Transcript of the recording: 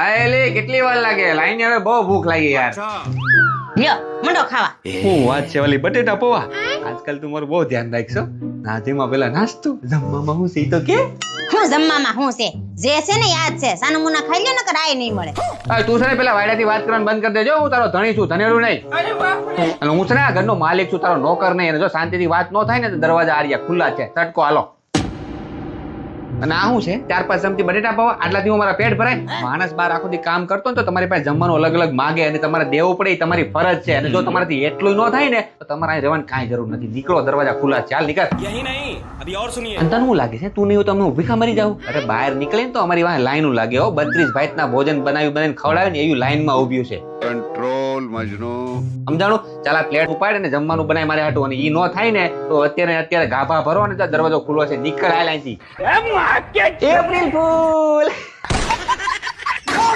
આયલે કેટલી વાર લાગે? લાઈન હવે બહુ ભૂખ લાગી યાર. લ્યો મંડો ખાવા. હું વાત છે વાલી બટેટા પૌવા. આજકાલ તું મારું બહુ ધ્યાન રાખશો. નાધીમાં પેલા નાસ્તો, જમવામાં હું સી તો કે? હું જમવામાં હું છે જે છે ને યાદ છે. સાનું મુના ખાઈ લ્યો નકર આય નહીં મળે. આ તું છે ને પેલા વાયડાથી વાત કરવાનું બંધ કરી દેજો. હું તારો ધણી છું, ધનેડું નહીં. અને હું છે ને આ ઘરનો માલિક છું, તારો નોકર નહીં. અને જો શાંતિથી વાત ન થાય ને તો દરવાજા આર્યા ખુલ્લા છે, તડકો હાલો. અને આ શું છે? 4-5 ચમચી બટેટા પૌવા, આટલાથી હું મારા પેટ ભરાય? માણસ બાર આખો દી કામ કરતો ને તો તમારી પાસે જમવાનું અલગ અલગ માગે અને તમારે દેવું પડે, એ તમારી ફરજ છે. અને જો તમારાથી એટલું ન થાય ને તો તમારે અહીં રહેવાની કાંઈ જરૂર નથી. નીકળો, દરવાજા ખુલ્લા છે, ચાલ નીકળ. यही नहीं, अभी और सुनिए. અને તને શું લાગે છે તું નહીં હોય તો અમે ભૂખા મરી જાવ? અરે બહાર નીકળે ને તો અમારી વાંહે લાઈન લાગે હો. 32 ભાઈના ભોજન બનાવીને ખવડાવે ને એવું લાઈનમાં ઊભ્યું છે. કંટ્રોલ મજનુ. સમજાણું? ચાલ આ પ્લેટ ઉપાડે ને જમવાનું બનાય મારે હાટું. અને ઈ ન થાય ને તો અત્યારે ગાભા ભરો ને તો દરવાજો ખુલ્લો છે, નીકળ આ લાઈનથી. April fool.